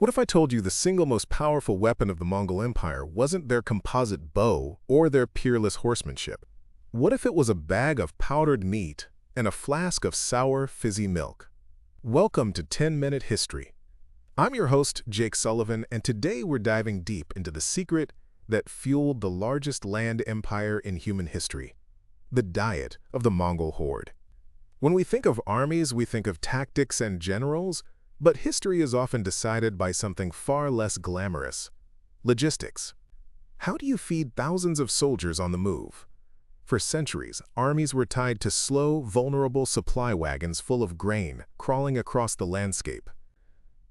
What if I told you the single most powerful weapon of the Mongol Empire wasn't their composite bow or their peerless horsemanship? What if it was a bag of powdered meat and a flask of sour, fizzy milk? Welcome to 10-Minute History. I'm your host, Jake Sullivan, and today we're diving deep into the secret that fueled the largest land empire in human history, the diet of the Mongol horde. When we think of armies, we think of tactics and generals, but history is often decided by something far less glamorous: logistics. How do you feed thousands of soldiers on the move? For centuries, armies were tied to slow, vulnerable supply wagons full of grain, crawling across the landscape.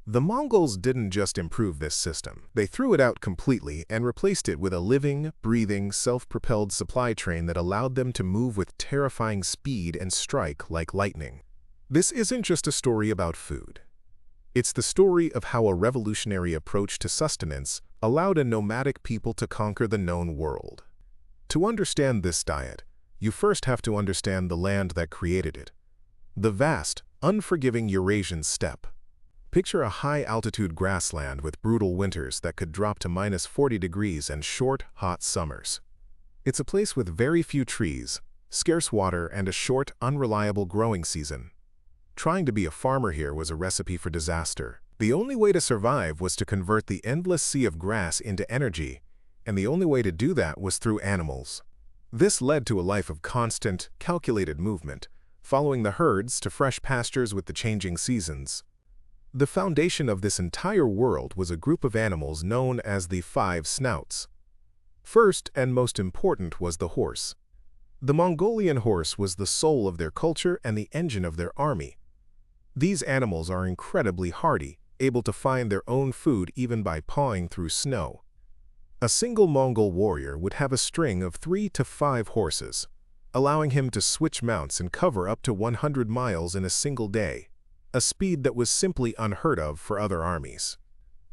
The Mongols didn't just improve this system. They threw it out completely and replaced it with a living, breathing, self-propelled supply train that allowed them to move with terrifying speed and strike like lightning. This isn't just a story about food. It's the story of how a revolutionary approach to sustenance allowed a nomadic people to conquer the known world. To understand this diet, you first have to understand the land that created it: the vast, unforgiving Eurasian steppe. Picture a high-altitude grassland with brutal winters that could drop to -40 degrees and short, hot summers. It's a place with very few trees, scarce water, and a short, unreliable growing season. Trying to be a farmer here was a recipe for disaster. The only way to survive was to convert the endless sea of grass into energy, and the only way to do that was through animals. This led to a life of constant, calculated movement, following the herds to fresh pastures with the changing seasons. The foundation of this entire world was a group of animals known as the 5 Snouts. First and most important was the horse. The Mongolian horse was the soul of their culture and the engine of their army. These animals are incredibly hardy, able to find their own food even by pawing through snow. A single Mongol warrior would have a string of 3 to 5 horses, allowing him to switch mounts and cover up to 100 miles in a single day, a speed that was simply unheard of for other armies.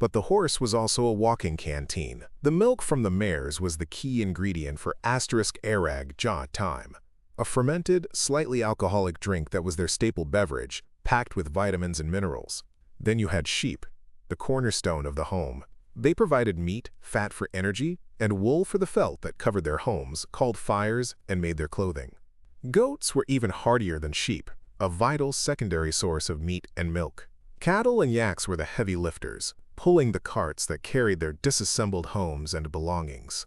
But the horse was also a walking canteen. The milk from the mares was the key ingredient for Airag time, a fermented, slightly alcoholic drink that was their staple beverage, packed with vitamins and minerals. Then you had sheep, the cornerstone of the home. They provided meat, fat for energy, and wool for the felt that covered their homes, called fires, and made their clothing. Goats were even hardier than sheep, a vital secondary source of meat and milk. Cattle and yaks were the heavy lifters, pulling the carts that carried their disassembled homes and belongings.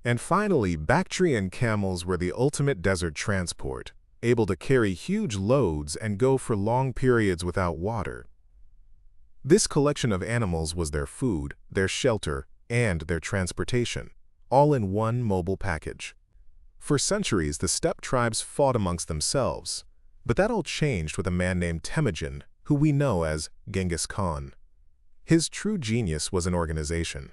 And finally, Bactrian camels were the ultimate desert transport, able to carry huge loads and go for long periods without water. This collection of animals was their food, their shelter, and their transportation, all in one mobile package. For centuries, the steppe tribes fought amongst themselves, but that all changed with a man named Temujin, who we know as Genghis Khan. His true genius was in organization.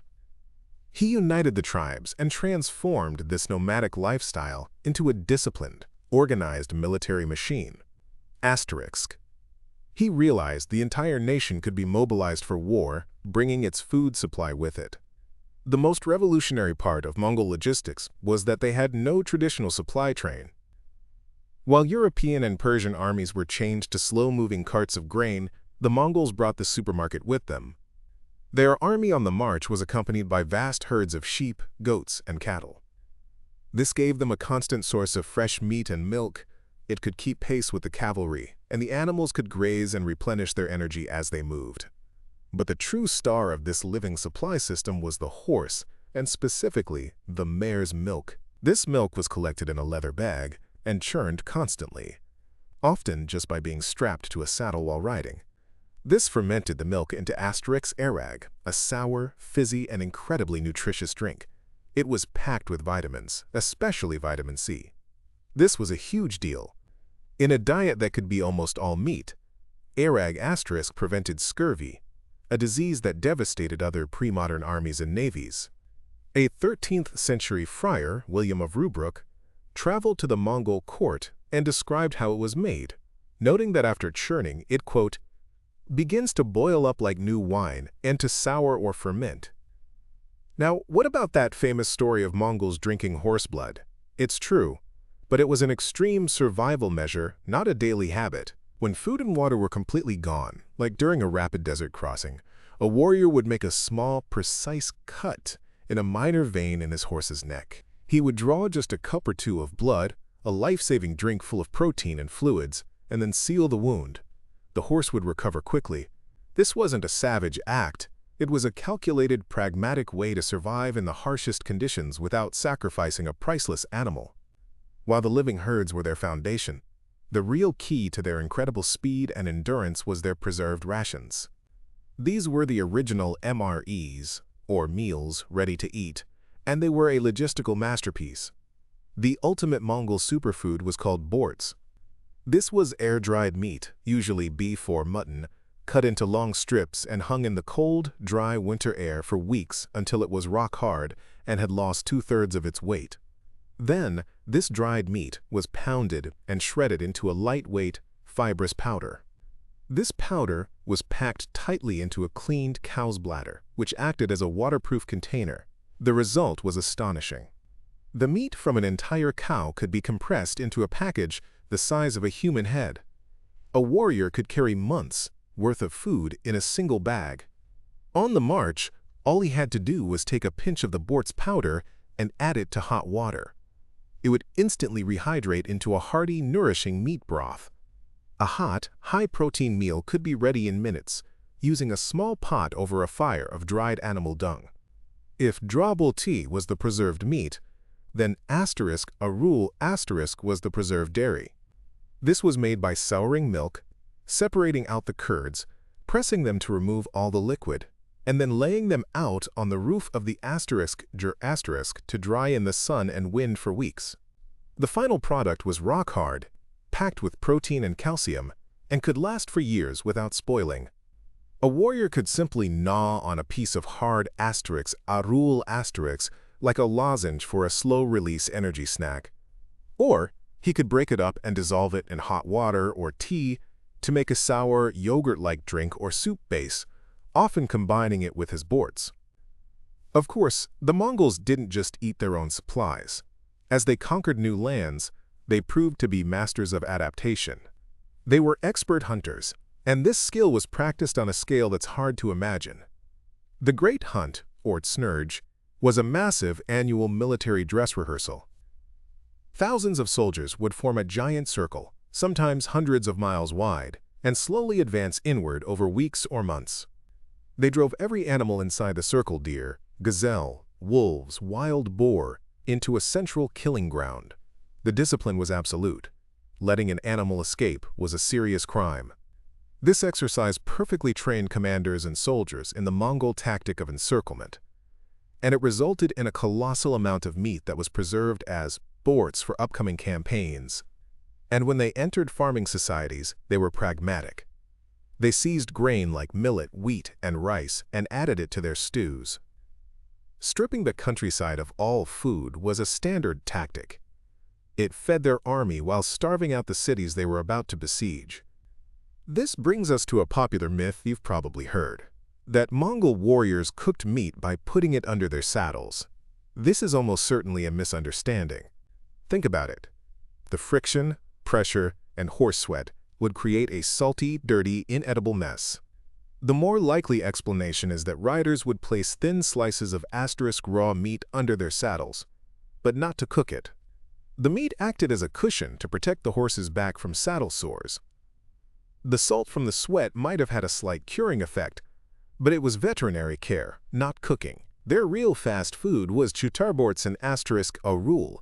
He united the tribes and transformed this nomadic lifestyle into a disciplined, organized military machine. He realized the entire nation could be mobilized for war, bringing its food supply with it. The most revolutionary part of Mongol logistics was that they had no traditional supply train. While European and Persian armies were chained to slow-moving carts of grain, the Mongols brought the supermarket with them. Their army on the march was accompanied by vast herds of sheep, goats, and cattle. This gave them a constant source of fresh meat and milk. It could keep pace with the cavalry, and the animals could graze and replenish their energy as they moved. But the true star of this living supply system was the horse, and specifically, the mare's milk. This milk was collected in a leather bag and churned constantly, often just by being strapped to a saddle while riding. This fermented the milk into Airag, a sour, fizzy, and incredibly nutritious drink. It was packed with vitamins, especially vitamin C. This was a huge deal. In a diet that could be almost all meat, Airag prevented scurvy, a disease that devastated other pre-modern armies and navies. A 13th century friar, William of Rubruck, traveled to the Mongol court and described how it was made, noting that after churning, it, quote, begins to boil up like new wine and to sour or ferment. Now, what about that famous story of Mongols drinking horse blood? It's true, but it was an extreme survival measure, not a daily habit. When food and water were completely gone, like during a rapid desert crossing, A warrior would make a small, precise cut in a minor vein in his horse's neck. He would draw just a cup or two of blood, a life-saving drink full of protein and fluids, and then seal the wound. The horse would recover quickly. This wasn't a savage act. It was a calculated, pragmatic way to survive in the harshest conditions without sacrificing a priceless animal. While the living herds were their foundation, the real key to their incredible speed and endurance was their preserved rations. These were the original M.R.Es, or meals ready to eat, and they were a logistical masterpiece. The ultimate Mongol superfood was called Borts. This was air-dried meat, usually beef or mutton, cut into long strips and hung in the cold, dry winter air for weeks until it was rock-hard and had lost 2/3 of its weight. Then, this dried meat was pounded and shredded into a lightweight, fibrous powder. This powder was packed tightly into a cleaned cow's bladder, which acted as a waterproof container. The result was astonishing. The meat from an entire cow could be compressed into a package the size of a human head. A warrior could carry months' worth of food in a single bag. On the march, all he had to do was take a pinch of the Borts powder and add it to hot water. It would instantly rehydrate into a hearty, nourishing meat broth. A hot, high-protein meal could be ready in minutes, using a small pot over a fire of dried animal dung. If Aaruul tea was the preserved meat, then Aaruul was the preserved dairy. This was made by souring milk, separating out the curds, pressing them to remove all the liquid, and then laying them out on the roof of the to dry in the sun and wind for weeks. The final product was rock-hard, packed with protein and calcium, and could last for years without spoiling. A warrior could simply gnaw on a piece of hard Aaruul like a lozenge for a slow-release energy snack. Or he could break it up and dissolve it in hot water or tea to make a sour, yogurt-like drink or soup base, often combining it with his Borts. Of course, the Mongols didn't just eat their own supplies. As they conquered new lands, they proved to be masters of adaptation. They were expert hunters, and this skill was practiced on a scale that's hard to imagine. The Great Hunt, or Snurge, was a massive annual military dress rehearsal. Thousands of soldiers would form a giant circle, sometimes hundreds of miles wide, and slowly advance inward over weeks or months. They drove every animal inside the circle, deer, gazelle, wolves, wild boar, into a central killing ground. The discipline was absolute. Letting an animal escape was a serious crime. This exercise perfectly trained commanders and soldiers in the Mongol tactic of encirclement, and it resulted in a colossal amount of meat that was preserved as Borts for upcoming campaigns. And when they entered farming societies, they were pragmatic. They seized grain like millet, wheat, and rice and added it to their stews. Stripping the countryside of all food was a standard tactic. It fed their army while starving out the cities they were about to besiege. This brings us to a popular myth you've probably heard, that Mongol warriors cooked meat by putting it under their saddles. This is almost certainly a misunderstanding. Think about it. The friction, pressure, and horse sweat would create a salty, dirty, inedible mess. The more likely explanation is that riders would place thin slices of raw meat under their saddles, but not to cook it. The meat acted as a cushion to protect the horse's back from saddle sores. The salt from the sweat might have had a slight curing effect, but it was veterinary care, not cooking. Their real fast food was Borts and Aaruul.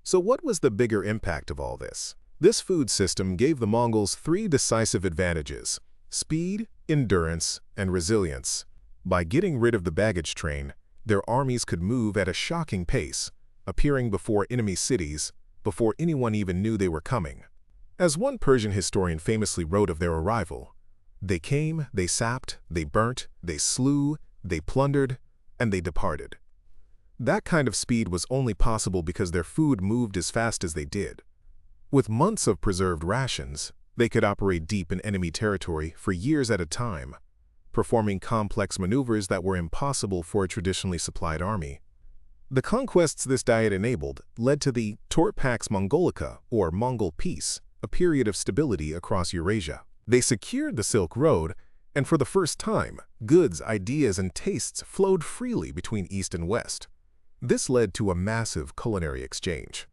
So what was the bigger impact of all this? This food system gave the Mongols 3 decisive advantages: speed, endurance, and resilience. By getting rid of the baggage train, their armies could move at a shocking pace, appearing before enemy cities before anyone even knew they were coming. As one Persian historian famously wrote of their arrival, "They came, they sapped, they burnt, they slew, they plundered, and they departed." That kind of speed was only possible because their food moved as fast as they did. With months of preserved rations, they could operate deep in enemy territory for years at a time, performing complex maneuvers that were impossible for a traditionally supplied army. The conquests this diet enabled led to the Pax Mongolica, or Mongol Peace, a period of stability across Eurasia. They secured the Silk Road And for the first time, goods, ideas, and tastes flowed freely between East and West. This led to a massive culinary exchange.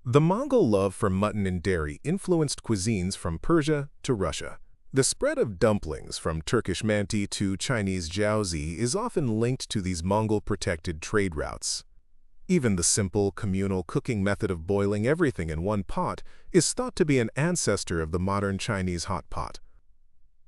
The Mongol love for mutton and dairy influenced cuisines from Persia to Russia. The spread of dumplings from Turkish manti to Chinese jiaozi is often linked to these Mongol-protected trade routes. Even the simple, communal cooking method of boiling everything in one pot is thought to be an ancestor of the modern Chinese hot pot.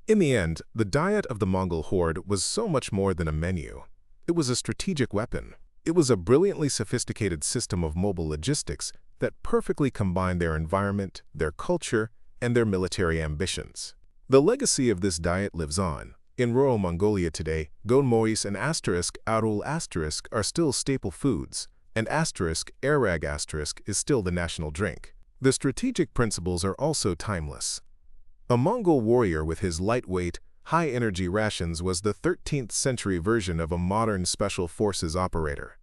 In the end, the diet of the Mongol horde was so much more than a menu. It was a strategic weapon. It was a brilliantly sophisticated system of mobile logistics that perfectly combined their environment, their culture, and their military ambitions. The legacy of this diet lives on. In rural Mongolia today, gonmois and Aaruul are still staple foods, and Airag is still the national drink. The strategic principles are also timeless. A Mongol warrior with his lightweight, high-energy rations was the 13th century version of a modern special forces operator.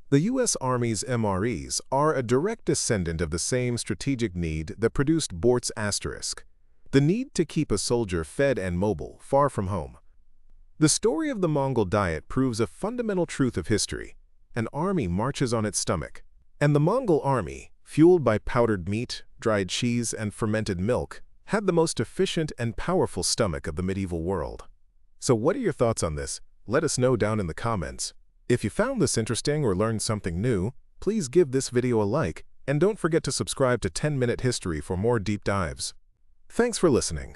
The U.S. Army's M.R.Es are a direct descendant of the same strategic need that produced Borts *, the need to keep a soldier fed and mobile, far from home. The story of the Mongol diet proves a fundamental truth of history. An army marches on its stomach, and the Mongol army, fueled by powdered meat, dried cheese, and fermented milk, had the most efficient and powerful stomach of the medieval world. So what are your thoughts on this? Let us know down in the comments. If you found this interesting or learned something new, please give this video a like, and don't forget to subscribe to 10-Minute History for more deep dives. Thanks for listening.